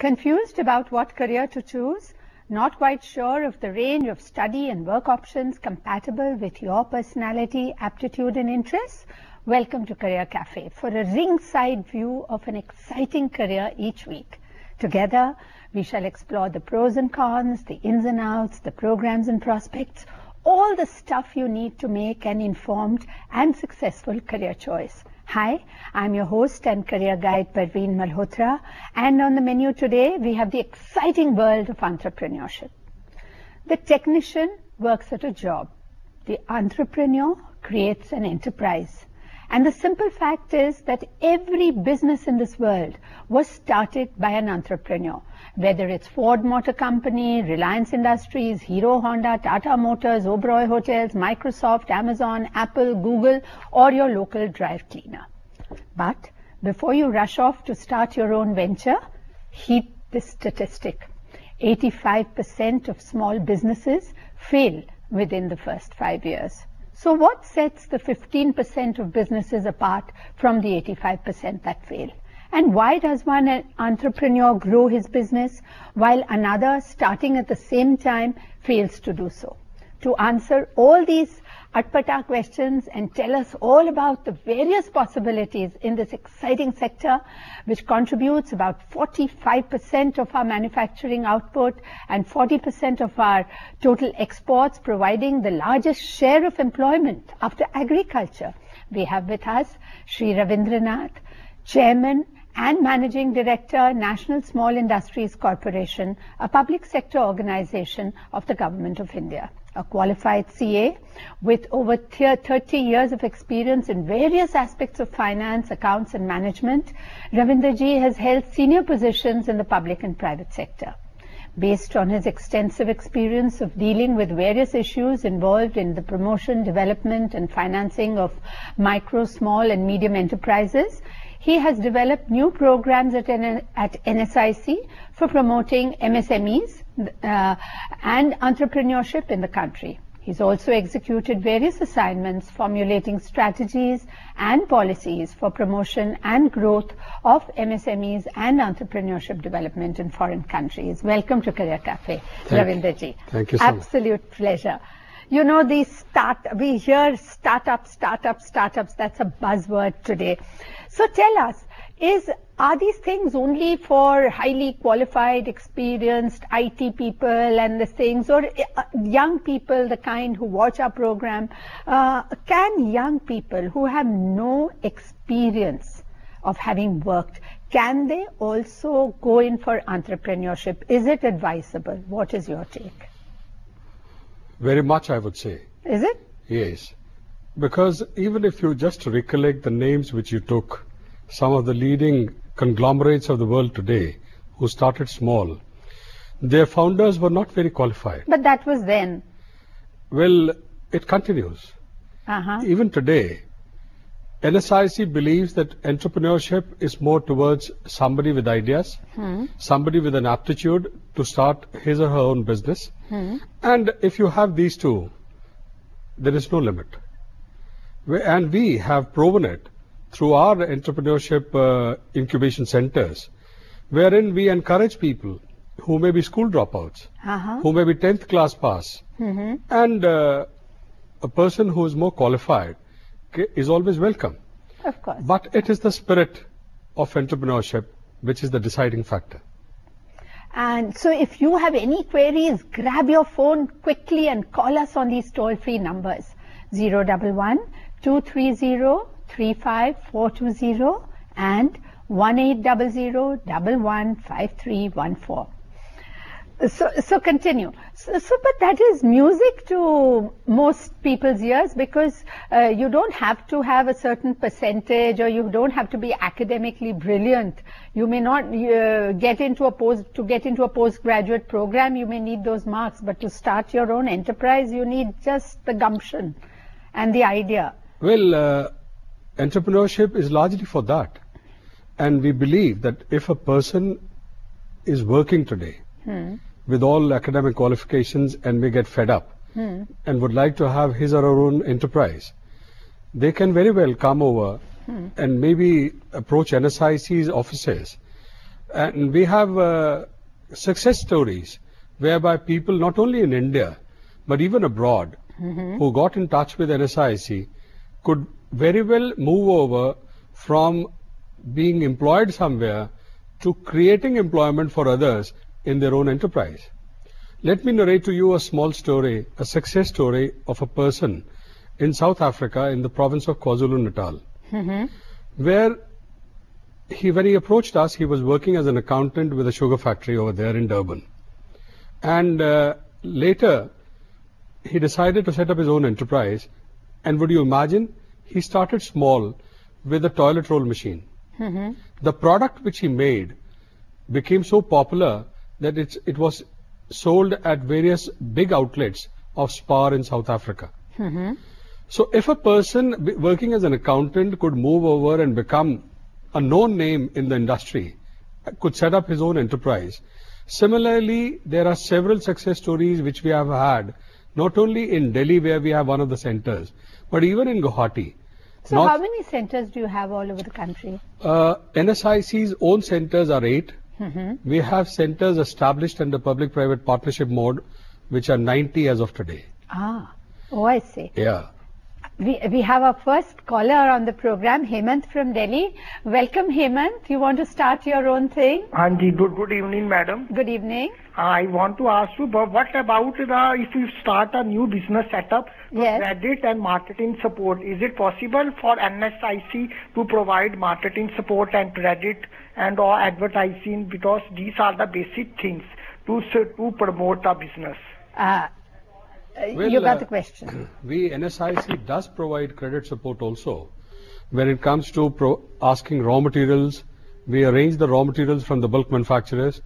Confused about what career to choose? Not quite sure of the range of study and work options compatible with your personality, aptitude and interests? Welcome to Career Cafe for a ringside view of an exciting career each week. Together, we shall explore the pros and cons, the ins and outs, the programs and prospects, all the stuff you need to make an informed and successful career choice. Hi, I'm your host and career guide Parveen Malhotra, and on the menu today we have the exciting world of entrepreneurship. The technician works at a job. The entrepreneur creates an enterprise. And the simple fact is that every business in this world was started by an entrepreneur. Whether it's Ford Motor Company, Reliance Industries, Hero Honda, Tata Motors, Oberoi Hotels, Microsoft, Amazon, Apple, Google, or your local dry cleaner. But before you rush off to start your own venture, heed this statistic. 85% of small businesses fail within the first 5 years. So what sets the 15% of businesses apart from the 85% that fail? And why does one entrepreneur grow his business while another, starting at the same time, fails to do so? To answer all these atpata questions and tell us all about the various possibilities in this exciting sector, which contributes about 45% of our manufacturing output and 40% of our total exports, providing the largest share of employment after agriculture. We have with us Sri Ravindranath, Chairman and Managing Director, National Small Industries Corporation, a public sector organization of the Government of India. A qualified CA with over 30 years of experience in various aspects of finance, accounts and management, Ravindraji has held senior positions in the public and private sector. Based on his extensive experience of dealing with various issues involved in the promotion, development and financing of micro, small and medium enterprises, he has developed new programs at NSIC for promoting MSMEs and entrepreneurship in the country. He's also executed various assignments formulating strategies and policies for promotion and growth of MSMEs and entrepreneurship development in foreign countries. Welcome to Career Cafe, Ravindraji. Thank you so much. Absolute pleasure. You know, we hear startups, that's a buzzword today. So tell us, are these things only for highly qualified, experienced IT people and the things, or young people, the kind who watch our program, can young people who have no experience of having worked, can they also go in for entrepreneurship? Is it advisable? What is your take? Very much, I would say. Is it? Yes. Because even if you just recollect the names which you took, some of the leading conglomerates of the world today who started small, their founders were not very qualified. But that was then. Well, it continues. Even today, NSIC believes that entrepreneurship is more towards somebody with ideas, somebody with an aptitude to start his or her own business. And if you have these two, there is no limit. And we have proven it through our entrepreneurship incubation centers, wherein we encourage people who may be school dropouts, who may be 10th class pass, and a person who is more qualified is always welcome. Of course. But it is the spirit of entrepreneurship which is the deciding factor. And so if you have any queries, grab your phone quickly and call us on these toll-free numbers 011-230-35420 and 1800-115314. So continue. But that is music to most people's ears, because you don't have to have a certain percentage, or you don't have to be academically brilliant. You may not get into a postgraduate program, you may need those marks, but to start your own enterprise, you need just the gumption and the idea. Well, entrepreneurship is largely for that. And we believe that if a person is working today, with all academic qualifications and may get fed up and would like to have his or her own enterprise, they can very well come over and maybe approach NSIC's offices And we have success stories whereby people not only in India but even abroad who got in touch with NSIC could very well move over from being employed somewhere to creating employment for others in their own enterprise. Let me narrate to you a small story, a success story of a person in South Africa in the province of KwaZulu-Natal, where when he approached us, he was working as an accountant with a sugar factory over there in Durban. And later, he decided to set up his own enterprise. And would you imagine, he started small with a toilet roll machine. The product which he made became so popular that it was sold at various big outlets of Spar in South Africa. So if a person working as an accountant could move over and become a known name in the industry, could set up his own enterprise. Similarly, there are several success stories which we have had, not only in Delhi where we have one of the centers, but even in Guwahati. So how many centers do you have all over the country? NSIC's own centers are 8. We have centers established under public-private partnership mode, which are 90 as of today. Oh, I see. Yeah. We have our first caller on the program, Hemant from Delhi. Welcome, Hemant. You want to start your own thing? Anji, good evening, madam. Good evening. I want to ask you, but what about if you start a new business setup, credit and marketing support? Is it possible for NSIC to provide marketing support and credit and or advertising, because these are the basic things to promote a business? Well, you got the question. NSIC does provide credit support also. When it comes to asking raw materials, we arrange the raw materials from the bulk manufacturers.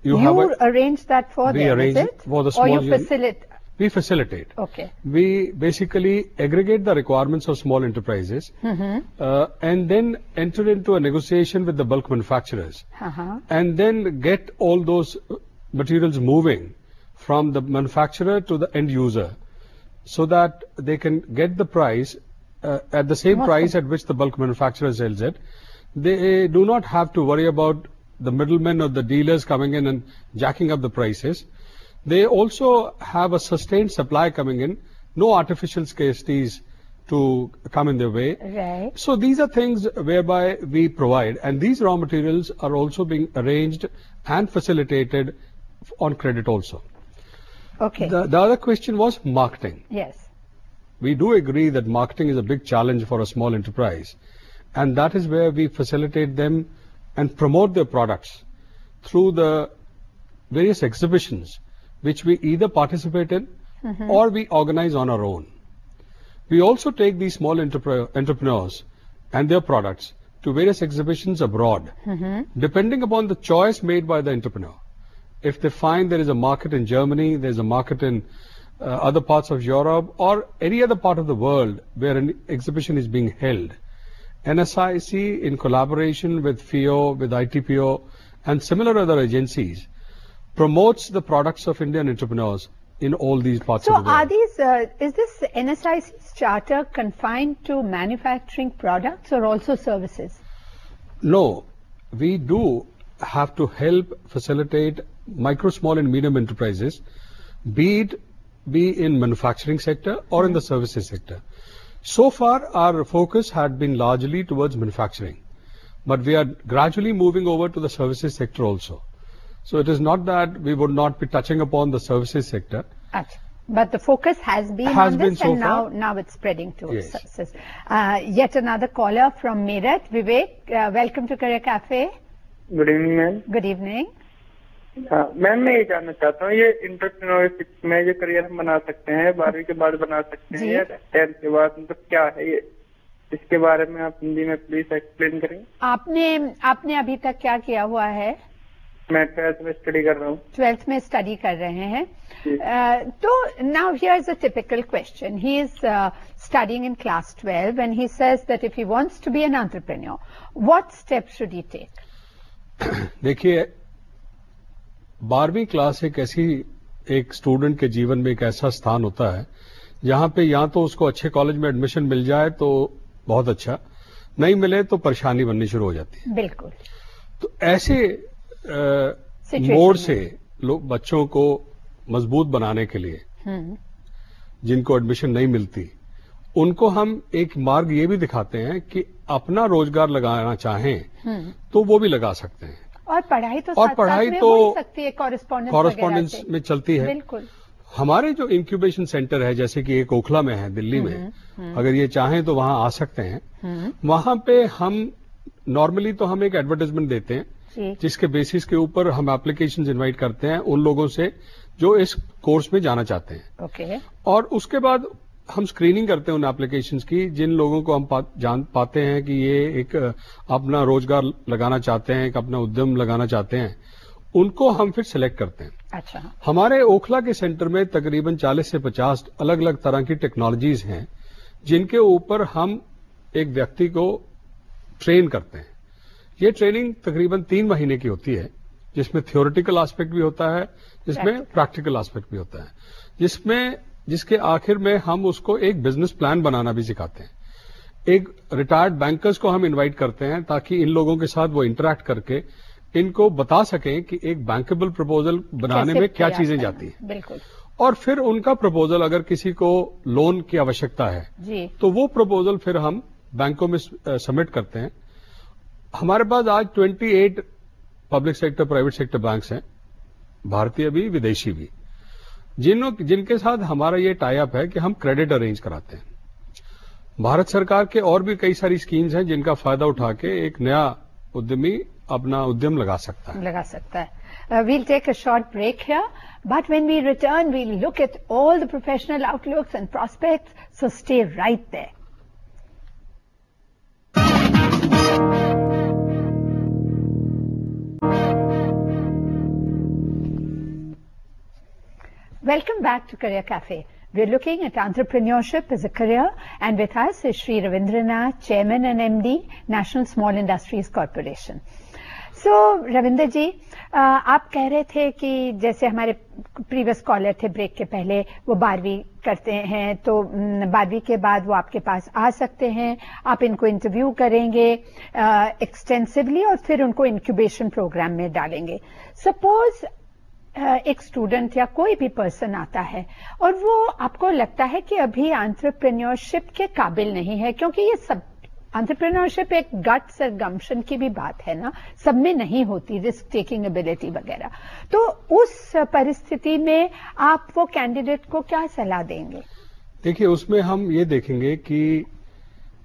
You arrange that for them, is it? For the small or you facilitate? We facilitate. Okay. We basically aggregate the requirements of small enterprises and then enter into a negotiation with the bulk manufacturers and then get all those materials moving from the manufacturer to the end user, so that they can get the price at the same price at which the bulk manufacturer sells it. They do not have to worry about the middlemen or the dealers coming in and jacking up the prices. They also have a sustained supply coming in, no artificial scarcities to come in their way. Right. So these are things whereby we provide, and these raw materials are also being arranged and facilitated on credit also. Okay. The other question was marketing. Yes. We do agree that marketing is a big challenge for a small enterprise, and that is where we facilitate them and promote their products through the various exhibitions which we either participate in or we organize on our own. We also take these small entrepreneurs and their products to various exhibitions abroad, depending upon the choice made by the entrepreneur. If they find there is a market in Germany, there is a market in other parts of Europe or any other part of the world where an exhibition is being held, NSIC in collaboration with FIO, with ITPO and similar other agencies promotes the products of Indian entrepreneurs in all these parts of the world. So are these, is this NSIC's charter confined to manufacturing products or also services? No, we do have to help facilitate micro, small and medium enterprises, be in manufacturing sector or in the services sector. So far our focus had been largely towards manufacturing, but we are gradually moving over to the services sector also. So it is not that we would not be touching upon the services sector. But the focus has been on this and now it's spreading to services. Yet another caller from Meerut, Vivek, welcome to Career Cafe. Good evening, ma'am. Good evening. Ma'am मैं ये जानना चाहता हूँ, ये entrepreneurship में ये career हम बना सकते हैं, 12वीं के बाद बना सकते हैं या 10th के बाद, मतलब क्या है ये, इसके बारे में आप हिंदी में प्लीज एक्सप्लेन करेंगे। आपने अभी तक क्या किया हुआ है? मैं 12th में स्टडी कर रहा हूँ। 12th में स्टडी कर रहे हैं। तो now here is a typical question. He is studying in class 12 and he says that if he wants to be an entrepreneur, what steps should he take? देखिए, 12वीं क्लास एक स्टूडेंट के जीवन में एक ऐसा स्थान होता है जहां पे या तो उसको अच्छे कॉलेज में एडमिशन मिल जाए तो बहुत अच्छा, नहीं मिले तो परेशानी बननी शुरू हो जाती है। बिल्कुल। تو ایسے موڑ سے لوگ بچوں کو مضبوط بنانے کے لیے جن کو ایڈمیشن نہیں ملتی ان کو ہم ایک مارگ یہ بھی دکھاتے ہیں کہ اپنا روزگار لگانا چاہیں تو وہ بھی لگا سکتے ہیں. اور پڑھائی تو کورسپونڈنس میں چلتی ہے. بالکل. ہمارے جو انکیوبیشن سینٹر ہے جیسے کہ ایک اوکھلا میں ہے دلی میں، اگر یہ چاہیں تو وہاں آ سکتے ہیں. وہاں پہ ہم نارملی تو ہم ایک ایڈورٹائزمنٹ دیتے ہیں جس کے بیسس کے اوپر ہم اپلیکیشنز انوائٹ کرتے ہیں ان لوگوں سے جو اس کورس میں جانا چاہتے ہیں. اور اس کے بعد ہم اسکریننگ کرتے ہیں ان اپلیکیشنز کی جن لوگوں کو ہم جان پاتے ہیں کہ یہ ایک اپنا روزگار لگانا چاہتے ہیں، ایک اپنا ادیم لگانا چاہتے ہیں، ان کو ہم پھر سلیکٹ کرتے ہیں. اچھا. ہمارے اوکھلا کے سینٹر میں تقریباً 40 سے 50 الگ الگ طرح کی ٹیکنالوجیز ہیں جن کے اوپر ہم ایک ویکتی کو ٹرین کرتے ہیں. یہ ٹریننگ تقریباً 3 مہینے کی ہوتی ہے جس میں تھیوریٹیکل آسپیکٹ بھی ہوتا ہے، جس میں پریکٹیکل آسپیکٹ بھی ہوتا ہے، جس کے آخر میں ہم اس کو ایک بزنس پلان بنانا بھی سکھاتے ہیں. ایک ریٹائرڈ بینکرز کو ہم انوائٹ کرتے ہیں تاکہ ان لوگوں کے ساتھ وہ انٹریکٹ کر کے ان کو بتا سکیں کہ ایک بینکیبل پرپوزل بنانے میں کیا چیزیں جاتی ہیں. بالکل. اور پھر ان کا پرپوزل اگر کسی کو لون کی آوشکتا ہے تو وہ پرپوزل پھر ہم بینکوں میں سبمٹ کرتے ہیں. ہمارے پاس آج 28 public sector private sector banks ہیں، بھارتی بھی ودیشی بھی، جن کے ساتھ ہمارا یہ ٹائی اپ ہے کہ ہم کریڈٹ ارینج کراتے ہیں. بھارت سرکار کے اور بھی کئی ساری اسکیمز ہیں جن کا فائدہ اٹھا کے ایک نیا ادیمی اپنا ادیم لگا سکتا ہے. We'll take a short break here, but when we return, we'll look at all the professional outlooks and prospects, so stay right there. Welcome back to Career Cafe. We're looking at entrepreneurship as a career, and with us is Shri Ravindranath, Chairman and MD, National Small Industries Corporation. So, Ravinder ji, آپ کہہ رہے تھے کہ جیسے ہمارے previous collar تھے break کے پہلے وہ 12ویں کرتے ہیں تو 12ویں کے بعد وہ آپ کے پاس آ سکتے ہیں، آپ ان کو انٹرویو کریں گے ایکسٹینسولی اور پھر ان کو انکیوبیشن پروگرام میں ڈالیں گے. سپوز ایک اسٹوڈنٹ یا کوئی بھی پرسن آتا ہے اور وہ آپ کو لگتا ہے کہ ابھی انٹرپرینیورشپ کے قابل نہیں ہے، کیونکہ یہ سب انٹرپرینورشپ ایک گٹس اور گمشن کی بھی بات ہے نا، سب میں نہیں ہوتی رسک ٹیکنگ ایبلٹی وغیرہ. تو اس پرستھتی میں آپ وہ کینڈیڈیٹ کو کیا صلاح دیں گے؟ دیکھیے، اس میں ہم یہ دیکھیں گے کہ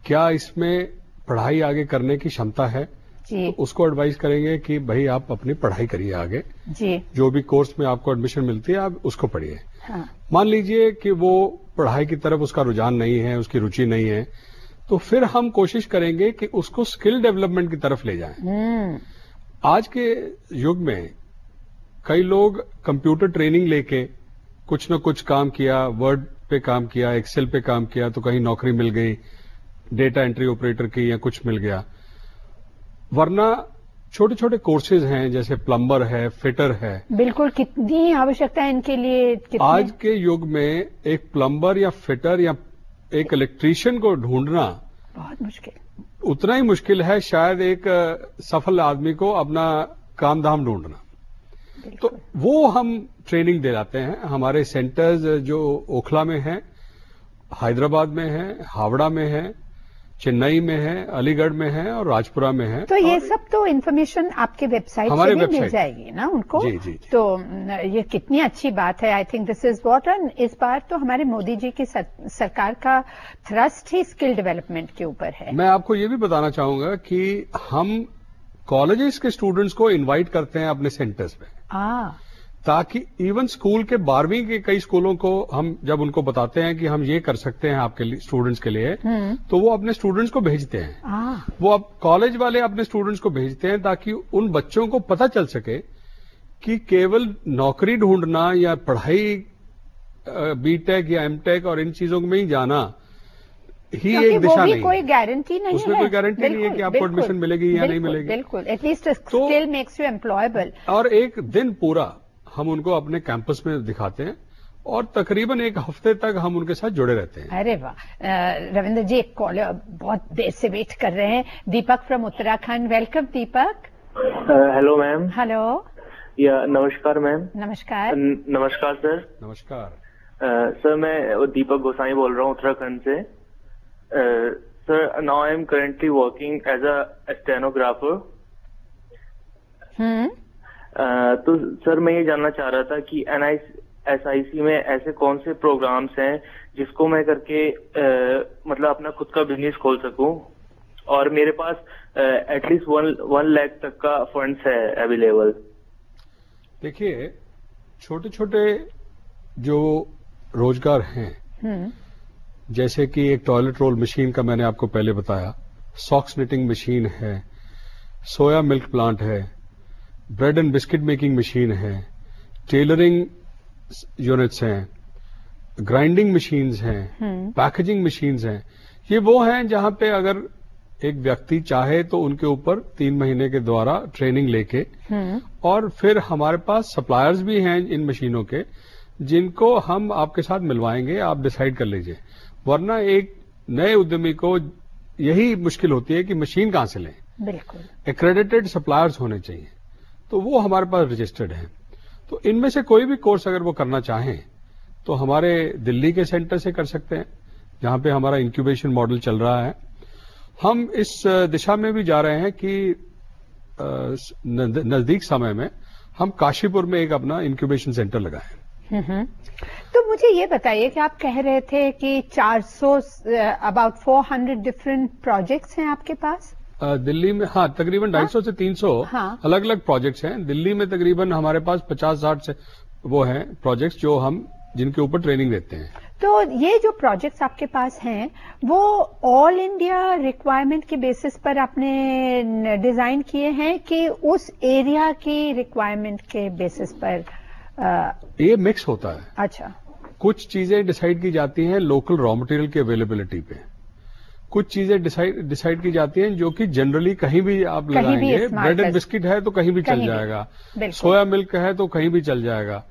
کیا اس میں پڑھائی آگے کرنے کی شمتا ہے. تو اس کو ایڈوائز کریں گے کہ بھائی آپ اپنی پڑھائی کریے آگے، جو بھی کورس میں آپ کو ایڈمیشن ملتی ہے آپ اس کو پڑھیے. مان لیجئے کہ وہ پڑھائی کی طرف اس کا رجحان نہیں ہے، اس کی روچی نہیں ہے، تو پھر ہم کوشش کریں گے کہ اس کو اسکل ڈیولپمنٹ کی طرف لے جائیں. آج کے یگ میں کئی لوگ کمپیوٹر ٹریننگ لے کے کچھ نہ کچھ کام کیا، ورڈ پہ کام کیا، ایکسل پہ کام کیا تو کہیں نوکری مل گئی، ڈیٹا انٹری آپریٹر کی یا کچھ مل گیا. ورنہ چھوٹے چھوٹے کورسز ہیں جیسے پلمبر ہے، فٹر ہے. بالکل. کتنی آوشکتا ہے ان کے لیے آج کے یگ میں ایک پلمبر یا فٹر یا ایک الیکٹریشین کو ڈھونڈنا بہت مشکل، اتنا ہی مشکل ہے شاید ایک سفل آدمی کو اپنا کام دھام ڈھونڈنا. تو وہ ہم ٹریننگ دلاتے ہیں. ہمارے سینٹرز جو اوکھلا میں ہیں، حیدرآباد میں ہیں، ہاوڑا میں ہیں، چنئی میں ہے، علی گڑھ میں ہے اور راجپورہ میں ہے. تو یہ سب تو انفارمیشن آپ کے ویب سائٹ سے بھی مل جائے گی نا ان کو. جی. تو یہ کتنی اچھی بات ہے. I think this is what. اس بار تو ہمارے مودی جی کی سرکار کا تھرسٹ ہی اسکل ڈیولپمنٹ کے اوپر ہے. میں آپ کو یہ بھی بتانا چاہوں گا کہ ہم کالجز کے اسٹوڈنٹس کو انوائٹ کرتے ہیں اپنے سینٹرز پہ، تاکہ ایون اسکول کے 12ویں کے کئی اسکولوں کو ہم جب ان کو بتاتے ہیں کہ ہم یہ کر سکتے ہیں آپ کے اسٹوڈنٹس کے لیے، تو وہ اپنے اسٹوڈنٹس کو بھیجتے ہیں. وہ اب کالج والے اپنے اسٹوڈنٹس کو بھیجتے ہیں تاکہ ان بچوں کو پتہ چل سکے کہ کیول نوکری ڈھونڈنا یا پڑھائی بی ٹیک یا ایم ٹیک اور ان چیزوں میں ہی جانا ہی ایک دشا نہیں. کوئی گارنٹی نہیں ہے، اس میں کوئی گارنٹی نہیں ہے کہ آپ کو ایڈمیشن ملے گی یا نہیں ملے گی. بالکل. At least skill makes you employable. اور ایک دن پورا ہم ان کو اپنے کیمپس میں دکھاتے ہیں اور تقریباً ایک ہفتے تک ہم ان کے ساتھ جڑے رہتے ہیں. ارے واہ. روندر جی، ایک کالر بہت دیر سے ویٹ کر رہے ہیں. Deepak from Uttarakhand. Welcome Deepak. Hello ma'am. Hello. या नमस्कार मैम. नमस्कार. नमस्कार सर. नमस्कार. सर मैं दीपक गोसाई बोल रहा हूँ उत्तराखंड से. Sir now I am currently working as a stenographer. तो सर मैं ये जानना चाह रहा था कि NISIC में ऐसे कौन से प्रोग्राम्स हैं जिसको मैं करके मतलब अपना खुद का बिजनेस खोल सकूं, और मेरे पास एटलीस्ट 1 लाख तक का फंड्स है अवेलेबल. देखिए, छोटे छोटे जो रोजगार हैं, जैसे कि एक टॉयलेट रोल मशीन का मैंने आपको पहले बताया, सॉक्स निटिंग मशीन है, सोया मिल्क प्लांट है, bread and biscuit making machine है, टेलरिंग यूनिट्स हैं, ग्राइंडिंग मशीन्स हैं, पैकेजिंग मशीन्स हैं. ये वो हैं जहां पे अगर एक व्यक्ति चाहे तो उनके ऊपर 3 महीने के द्वारा ट्रेनिंग लेके, और फिर हमारे पास सप्लायर्स भी हैं इन मशीनों के, जिनको हम आपके साथ मिलवाएंगे. आप डिसाइड कर लीजिए. वरना एक नए उद्यमी को यही मुश्किल होती है कि मशीन कहां से लें. बिल्कुल. एक्रेडिटेड सप्लायर्स होने चाहिए, तो वो हमारे पास रजिस्टर्ड हैं. तो इनमें से कोई भी कोर्स अगर वो करना चाहें तो हमारे दिल्ली के सेंटर से कर सकते हैं, जहां पे हमारा इंक्यूबेशन मॉडल चल रहा है. हम इस दिशा में भी जा रहे हैं कि नजदीक समय में हम काशीपुर में एक अपना इंक्यूबेशन सेंटर लगाएं. तो मुझे ये बताइए कि आप कह रहे थे कि 400 400 डिफरेंट प्रोजेक्ट्स हैं आपके पास दिल्ली में. हाँ, तकरीबन 250 से 300 अलग अलग प्रोजेक्ट्स हैं. दिल्ली में तकरीबन हमारे पास 50-60 से वो हैं प्रोजेक्ट्स जो हम जिनके ऊपर ट्रेनिंग देते हैं. तो ये जो प्रोजेक्ट्स आपके पास हैं वो ऑल इंडिया रिक्वायरमेंट के बेसिस पर आपने डिजाइन किए हैं कि उस एरिया की रिक्वायरमेंट के बेसिस पर? ये मिक्स होता है. अच्छा. कुछ चीजें डिसाइड की जाती हैं लोकल रॉ मटेरियल की अवेलेबिलिटी पे, कुछ चीजें डिसाइड की जाती हैं जो कि जनरली कहीं भी आप लगाएंगे. ब्रेड एंड बिस्किट है तो कहीं भी चल जाएगा, सोया मिल्क है तो कहीं भी चल जाएगा.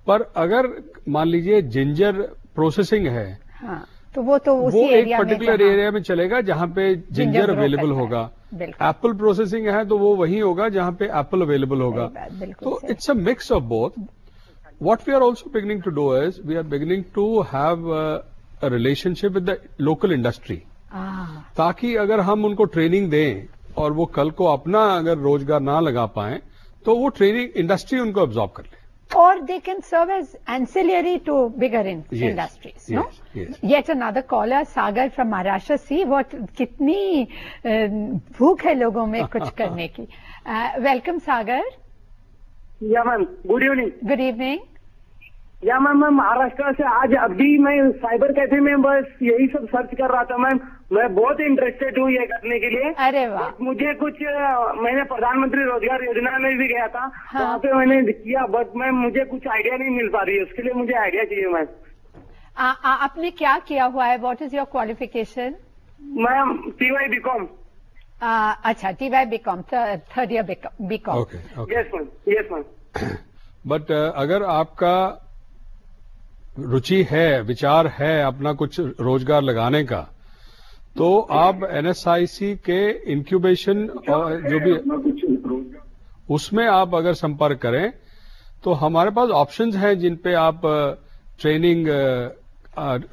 पर अगर मान लीजिए जिंजर प्रोसेसिंग है, तो वो एक पर्टिकुलर एरिया में चलेगा जहां पे जिंजर अवेलेबल होगा. एप्पल प्रोसेसिंग है तो वो वहीं होगा जहां पे एप्पल अवेलेबल होगा. तो it's a mix of both. What we are also beginning to do is we are beginning to have a relationship with the local industry, ताकि अगर हम उनको ट्रेनिंग दें और वो कल को अपना अगर रोजगार ना लगा पाए तो वो ट्रेनिंग इंडस्ट्री उनको अब्सॉर्ब कर ले. Or they can serve as ancillary to bigger industries, no? Yes. Yet another caller, Sagar from Maharashtra. See what कितनी भूख है लोगों में कुछ करने की. Welcome, Sagar. या ma'am, good evening. Good evening. या मैम, मैं महाराष्ट्र से आज अभी मैं साइबर कैफे में बस यही सब सर्च कर रहा था मैम. मैं बहुत इंटरेस्टेड हूँ ये करने के लिए. अरे वाह. मुझे कुछ मैंने प्रधानमंत्री रोजगार योजना में भी गया था, वहाँ पे मैंने किया, बट मैम मुझे कुछ आइडिया नहीं मिल पा रही है. उसके लिए मुझे आइडिया चाहिए मैम. आपने क्या किया हुआ है? What is your qualification? Ma'am TY BCom. अच्छा, TY BCom, third year BCom. Yes ma'am, yes ma'am. But अगर आपका रुचि है, विचार है अपना कुछ रोजगार लगाने का, तो आप NSIC के इंक्यूबेशन जो भी उसमें आप अगर संपर्क करें तो हमारे पास ऑप्शंस हैं जिन पे आप ट्रेनिंग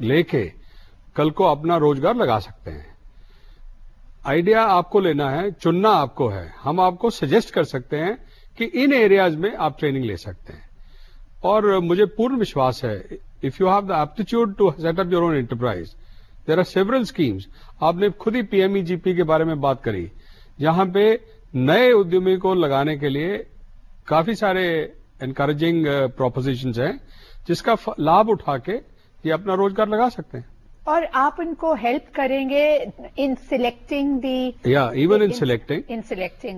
लेके कल को अपना रोजगार लगा सकते हैं. आइडिया आपको लेना है, चुनना आपको है. हम आपको सजेस्ट कर सकते हैं कि इन एरियाज में आप ट्रेनिंग ले सकते हैं. और मुझे पूर्ण विश्वास है, if you have the aptitude to set up your own enterprise, there are several schemes. आपने खुद ही PMEGP के बारे में बात करी, जहां पे नए उद्यमी को लगाने के लिए काफी सारे एनकरेजिंग प्रोपोजिशंस हैं, जिसका लाभ उठा के ये अपना रोजगार लगा सकते हैं. और आप उनको हेल्प करेंगे in selecting the? Even in selecting.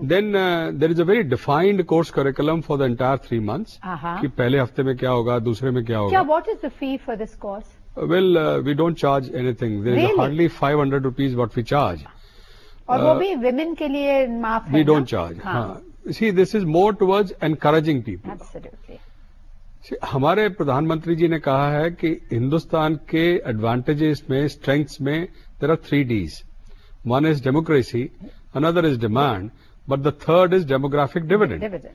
Then there is a very defined course curriculum for the entire 3 months. कि पहले हफ्ते में क्या होगा, दूसरे में क्या होगा. What is the fee for this course? Well, we don't charge anything. There is hardly 500 rupees what we charge. और वो भी women के लिए माफ है? We don't charge. See, this is more towards encouraging people. Absolutely. हमारे प्रधानमंत्री जी ने कहा है कि हिंदुस्तान के एडवांटेजेस में, स्ट्रेंथ्स में, there are 3 Ds. One is democracy, another is demand, but the third is demographic dividend.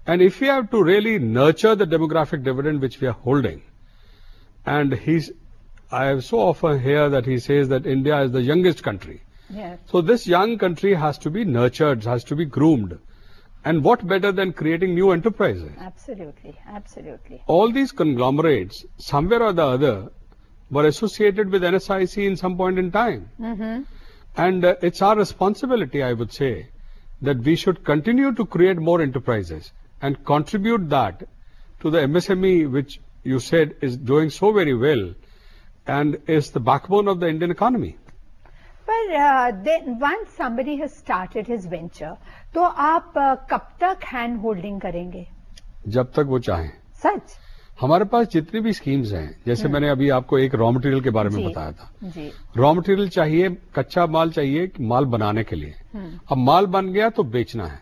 And if we have to really nurture the demographic dividend which we are holding, and I so often hear that he says that India is the youngest country. Yes. So this young country has to be nurtured, has to be groomed. And what better than creating new enterprises? Absolutely, absolutely. All these conglomerates, somewhere or the other, were associated with NSIC in some point in time. And it's our responsibility, I would say, that we should continue to create more enterprises and contribute that to the MSME, which you said is doing so very well and is the backbone of the Indian economy. But then once somebody has started his venture, तो आप कब तक hand holding करेंगे? जब तक वो चाहें. सच? हमारे पास जितनी भी स्कीम्स हैं, जैसे मैंने अभी आपको एक रॉ मटेरियल के बारे में बताया था. रॉ मटेरियल चाहिए, कच्चा माल चाहिए माल बनाने के लिए. अब माल बन गया तो बेचना है.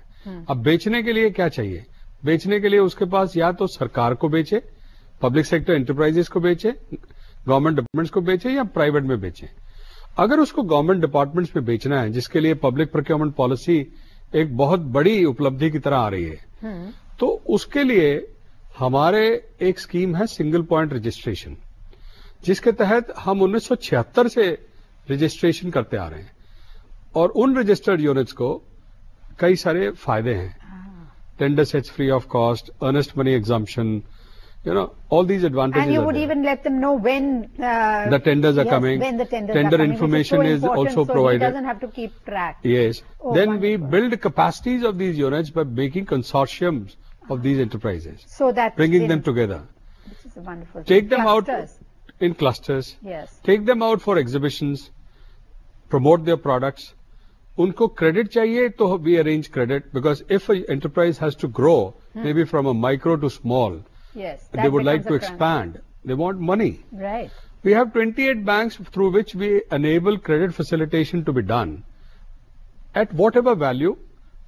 अब बेचने के लिए क्या चाहिए? बेचने के लिए उसके पास या तो सरकार को बेचे, पब्लिक सेक्टर एंटरप्राइजेस को बेचे, गवर्नमेंट डिपार्टमेंट्स को बेचे या प्राइवेट में बेचे. अगर उसको गवर्नमेंट डिपार्टमेंट्स में बेचना है, जिसके लिए पब्लिक प्रोक्योरमेंट पॉलिसी एक बहुत बड़ी उपलब्धि की तरह आ रही है, तो उसके लिए हमारे एक स्कीम है सिंगल पॉइंट रजिस्ट्रेशन, जिसके तहत हम 1976 से रजिस्ट्रेशन करते आ रहे हैं. और उन रजिस्टर्ड यूनिट्स को कई सारे फायदे हैं. Tender sets free of cost, earnest money exemption, all these advantages. And you would even let them know when the tenders are coming. When the tenders Tender are coming, information is also provided. So he doesn't have to keep track. Yes. wonderful. Then we build capacities of these units by making consortiums of these enterprises. So that bringing them together. This is a wonderful. Take them clusters. Out in clusters. Yes. Take them out for exhibitions. Promote their products. उनको credit चाहिए तो we arrange credit, because if an enterprise has to grow, maybe from a micro to small. Yes, they would like to expand. They want money. Right. We have 28 banks through which we enable credit facilitation to be done. At whatever value,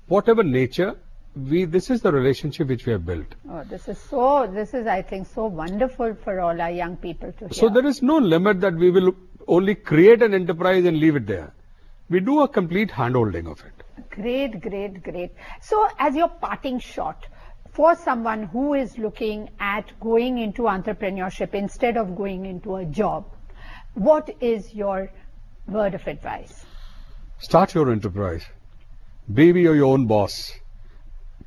whatever nature, this is the relationship which we have built. Oh, this is I think so wonderful for all our young people to hear. So there is no limit that we will only create an enterprise and leave it there. We do a complete handholding of it. Great, great, great. So as your parting shot, for someone who is looking at going into entrepreneurship instead of going into a job, what is your word of advice? Start your enterprise. Be your own boss.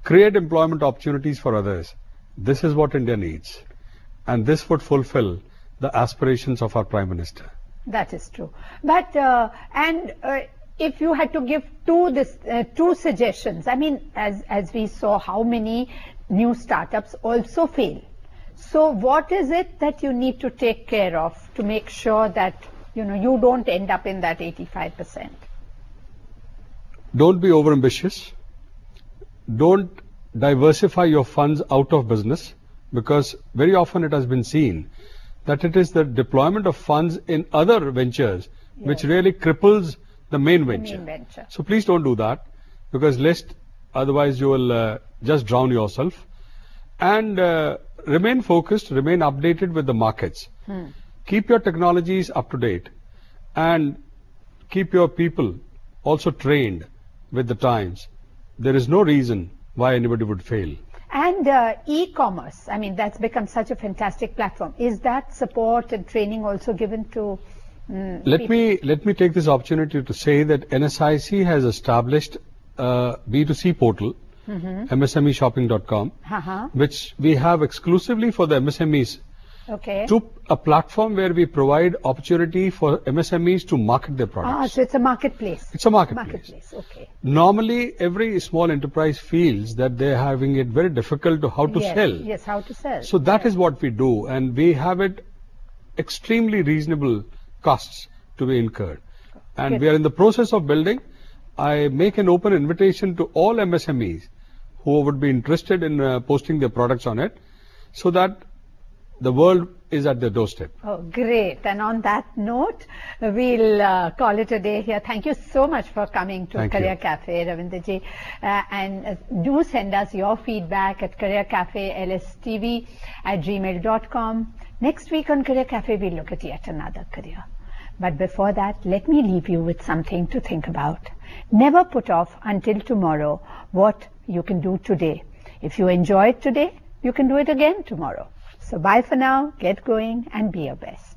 Create employment opportunities for others. This is what India needs. And this would fulfill the aspirations of our Prime Minister. That is true. But, if you had to give two suggestions, I mean, as we saw how many new startups also fail. So what is it that you need to take care of to make sure that, you don't end up in that 85%? Don't be overambitious. Don't diversify your funds out of business, because very often it has been seen that it is the deployment of funds in other ventures which really cripples the main venture. So please don't do that, because lest otherwise you will just drown yourself. And remain focused, remain updated with the markets. Keep your technologies up to date and keep your people also trained with the times. There is no reason why anybody would fail. And e-commerce, I mean, that's become such a fantastic platform. Is that support and training also given to Let me take this opportunity to say that NSIC has established a B2C portal, MSMEshopping.com, which we have exclusively for the MSMEs. Okay. To a platform where we provide opportunity for MSMEs to market their products. So it's a marketplace. It's a marketplace. Okay. Normally, every small enterprise feels that they're having it very difficult to how to sell. Yes, how to sell. So that is what we do, and we have it extremely reasonable costs to be incurred. And we are in the process of building. I make an open invitation to all MSMEs who would be interested in posting their products on it, so that the world is at their doorstep. Oh, great. And on that note, we'll call it a day here. Thank you so much for coming to Career Cafe, Ravinderji. And do send us your feedback at careercafelstv@gmail.com. Next week on Career Cafe, we'll look at yet another career. But before that, let me leave you with something to think about. Never put off until tomorrow what you can do today. If you enjoy it today, you can do it again tomorrow. So bye for now, get going and be your best.